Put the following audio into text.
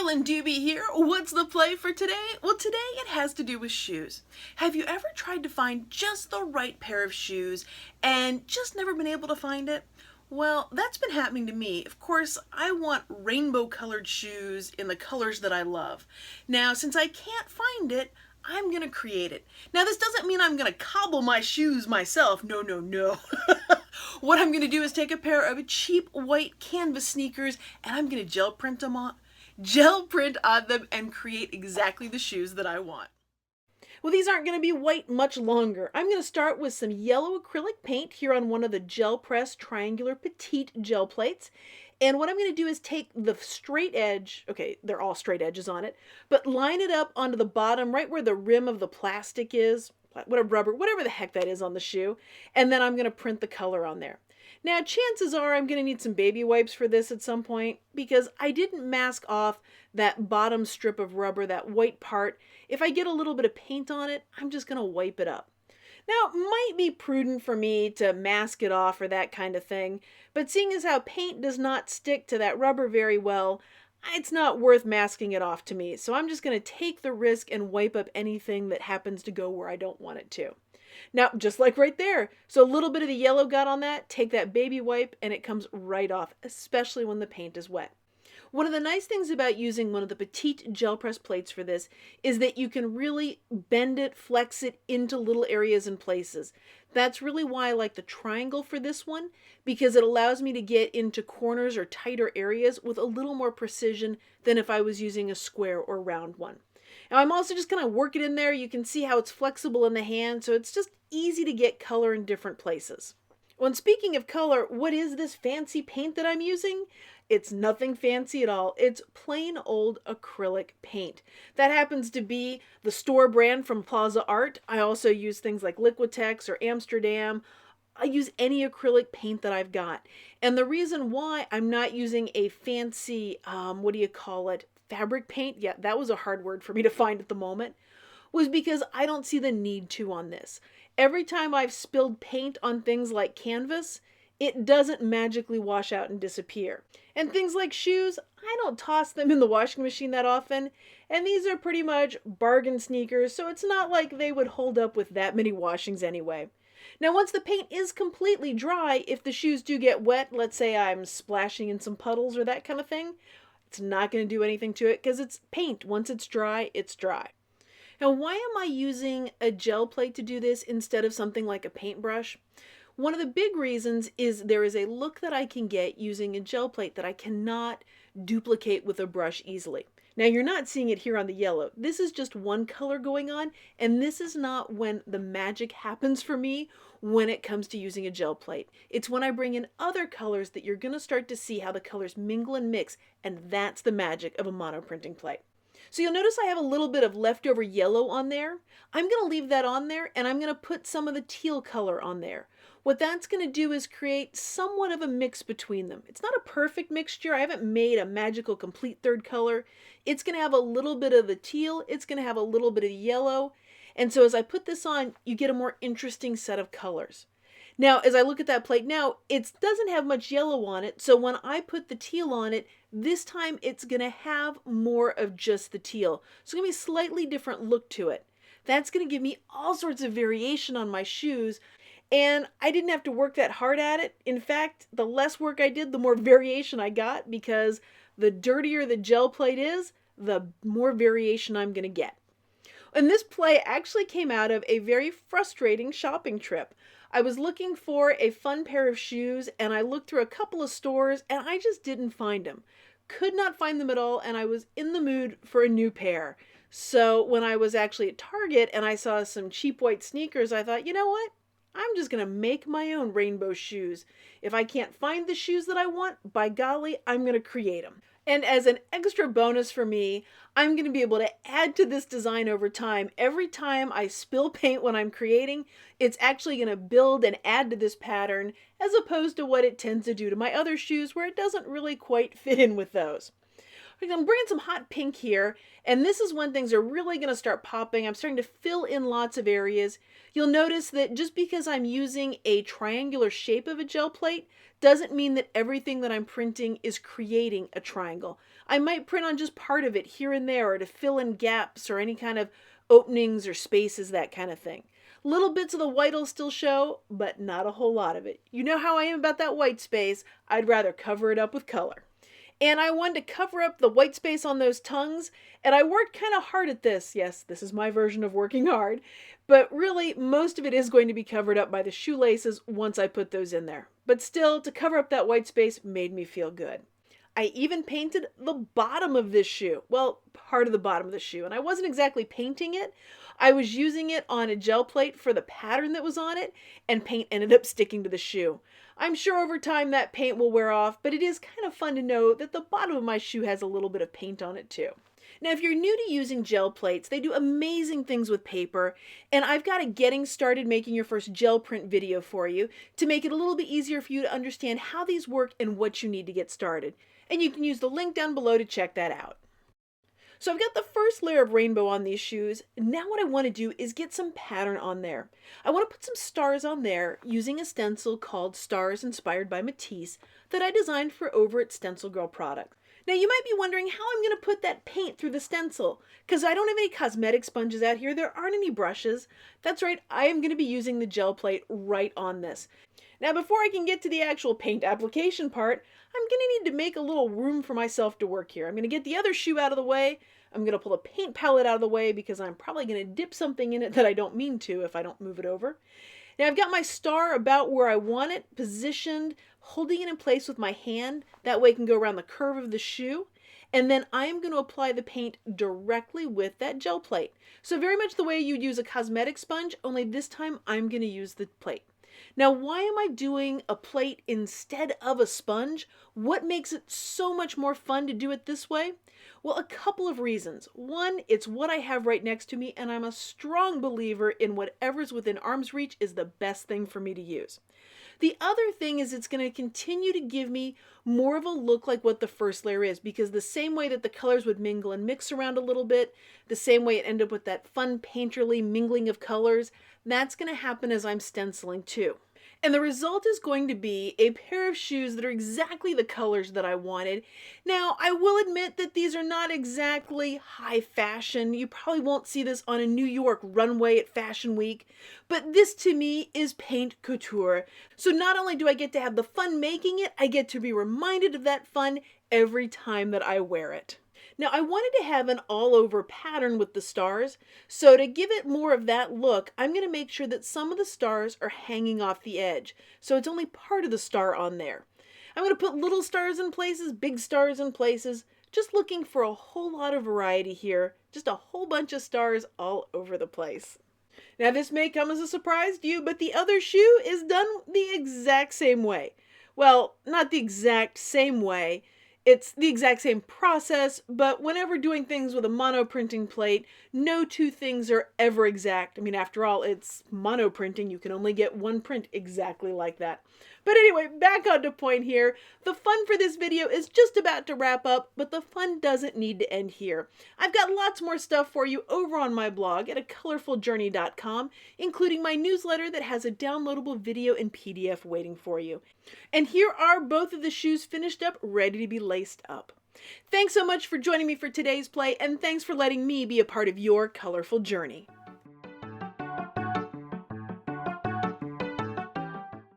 Carolyn Doobie here. What's the play for today? Well, today it has to do with shoes. Have you ever tried to find just the right pair of shoes and just never been able to find it? Well, that's been happening to me. Of course, I want rainbow colored shoes in the colors that I love. Now, since I can't find it, I'm going to create it. Now, this doesn't mean I'm going to cobble my shoes myself. No, no, no. What I'm going to do is take a pair of cheap white canvas sneakers and I'm going to gel print them on them and create exactly the shoes that I want. Well, these aren't going to be white much longer. I'm going to start with some yellow acrylic paint here on one of the gel press triangular petite gel plates. And what I'm going to do is take the straight edge, okay, they're all straight edges on it, but line it up onto the bottom right where the rim of the plastic is, rubber, whatever the heck that is on the shoe, and then I'm going to print the color on there. Now, chances are I'm going to need some baby wipes for this at some point because I didn't mask off that bottom strip of rubber, that white part. If I get a little bit of paint on it, I'm just going to wipe it up. Now, it might be prudent for me to mask it off or that kind of thing, but seeing as how paint does not stick to that rubber very well, it's not worth masking it off to me. So I'm just going to take the risk and wipe up anything that happens to go where I don't want it to. Now, just like right there, so a little bit of the yellow got on that, take that baby wipe, and it comes right off, especially when the paint is wet. One of the nice things about using one of the petite gel press plates for this is that you can really bend it, flex it into little areas and places. That's really why I like the triangle for this one, because it allows me to get into corners or tighter areas with a little more precision than if I was using a square or round one. Now I'm also just going to work it in there. You can see how it's flexible in the hand, so it's just easy to get color in different places. When speaking of color, what is this fancy paint that I'm using? It's nothing fancy at all. It's plain old acrylic paint. That happens to be the store brand from Plaza Art. I also use things like Liquitex or Amsterdam. I use any acrylic paint that I've got. And the reason why I'm not using a fancy, fabric paint, yeah, that was a hard word for me to find at the moment, was because I don't see the need to on this. Every time I've spilled paint on things like canvas, it doesn't magically wash out and disappear. And things like shoes, I don't toss them in the washing machine that often, and these are pretty much bargain sneakers, so it's not like they would hold up with that many washings anyway. Now, once the paint is completely dry, if the shoes do get wet, let's say I'm splashing in some puddles or that kind of thing, it's not going to do anything to it because it's paint. Once it's dry, it's dry. Now, why am I using a gel plate to do this instead of something like a paintbrush? One of the big reasons is there is a look that I can get using a gel plate that I cannot duplicate with a brush easily. Now, you're not seeing it here on the yellow. This is just one color going on, and this is not when the magic happens for me when it comes to using a gel plate. It's when I bring in other colors that you're going to start to see how the colors mingle and mix, and that's the magic of a monoprinting plate. So you'll notice I have a little bit of leftover yellow on there. I'm going to leave that on there, and I'm going to put some of the teal color on there. What that's going to do is create somewhat of a mix between them. It's not a perfect mixture. I haven't made a magical complete third color. It's going to have a little bit of the teal. It's going to have a little bit of yellow. And so as I put this on, you get a more interesting set of colors. Now, as I look at that plate now, it doesn't have much yellow on it. So when I put the teal on it, this time it's going to have more of just the teal. So it's going to be a slightly different look to it. That's going to give me all sorts of variation on my shoes. And I didn't have to work that hard at it. In fact, the less work I did, the more variation I got, because the dirtier the gel plate is, the more variation I'm going to get. And this play actually came out of a very frustrating shopping trip. I was looking for a fun pair of shoes, and I looked through a couple of stores, and I just didn't find them. Could not find them at all, and I was in the mood for a new pair. So when I was actually at Target and I saw some cheap white sneakers, I thought, you know what? I'm just going to make my own rainbow shoes. If I can't find the shoes that I want, by golly, I'm going to create them. And as an extra bonus for me, I'm going to be able to add to this design over time. Every time I spill paint when I'm creating, it's actually going to build and add to this pattern, as opposed to what it tends to do to my other shoes where it doesn't really quite fit in with those. I'm bringing some hot pink here, and this is when things are really going to start popping. I'm starting to fill in lots of areas. You'll notice that just because I'm using a triangular shape of a gel plate doesn't mean that everything that I'm printing is creating a triangle. I might print on just part of it here and there, or to fill in gaps or any kind of openings or spaces, that kind of thing. Little bits of the white will still show, but not a whole lot of it. You know how I am about that white space. I'd rather cover it up with color. And I wanted to cover up the white space on those tongues, and I worked kind of hard at this. Yes, this is my version of working hard, but really most of it is going to be covered up by the shoelaces once I put those in there. But still, to cover up that white space made me feel good. I even painted the bottom of this shoe. Well, part of the bottom of the shoe, and I wasn't exactly painting it. I was using it on a gel plate for the pattern that was on it, and paint ended up sticking to the shoe. I'm sure over time that paint will wear off, but it is kind of fun to know that the bottom of my shoe has a little bit of paint on it too. Now, if you're new to using gel plates, they do amazing things with paper, and I've got a getting started making your first gel print video for you to make it a little bit easier for you to understand how these work and what you need to get started. And you can use the link down below to check that out. So I've got the first layer of rainbow on these shoes. Now what I want to do is get some pattern on there. I want to put some stars on there using a stencil called Stars Inspired by Matisse that I designed for over at StencilGirl Products. Now you might be wondering how I'm going to put that paint through the stencil, because I don't have any cosmetic sponges out here. There aren't any brushes. That's right, I am going to be using the gel plate right on this. Now before I can get to the actual paint application part, I'm going to need to make a little room for myself to work here. I'm going to get the other shoe out of the way. I'm going to pull the paint palette out of the way because I'm probably going to dip something in it that I don't mean to if I don't move it over. Now I've got my star about where I want it, positioned, holding it in place with my hand. That way I can go around the curve of the shoe. And then I'm going to apply the paint directly with that gel plate. So very much the way you'd use a cosmetic sponge, only this time I'm going to use the plate. Now, why am I doing a plate instead of a sponge? What makes it so much more fun to do it this way? Well, a couple of reasons. One, it's what I have right next to me, and I'm a strong believer in whatever's within arm's reach is the best thing for me to use. The other thing is it's going to continue to give me more of a look like what the first layer is, because the same way that the colors would mingle and mix around a little bit, the same way it ended up with that fun painterly mingling of colors, that's going to happen as I'm stenciling too. And the result is going to be a pair of shoes that are exactly the colors that I wanted. Now, I will admit that these are not exactly high fashion. You probably won't see this on a New York runway at Fashion Week, but this to me is paint couture. So not only do I get to have the fun making it, I get to be reminded of that fun every time that I wear it. Now I wanted to have an all-over pattern with the stars, so to give it more of that look, I'm going to make sure that some of the stars are hanging off the edge, so it's only part of the star on there. I'm going to put little stars in places, big stars in places, just looking for a whole lot of variety here, just a whole bunch of stars all over the place. Now this may come as a surprise to you, but the other shoe is done the exact same way. Well, not the exact same way. It's the exact same process, but whenever doing things with a mono printing plate, no two things are ever exact. I mean, after all, it's mono printing. You can only get one print exactly like that. But anyway, back on to point here. The fun for this video is just about to wrap up, but the fun doesn't need to end here. I've got lots more stuff for you over on my blog at acolorfuljourney.com, including my newsletter that has a downloadable video and PDF waiting for you. And here are both of the shoes finished up, ready to be laced up. Thanks so much for joining me for today's play, and thanks for letting me be a part of your colorful journey.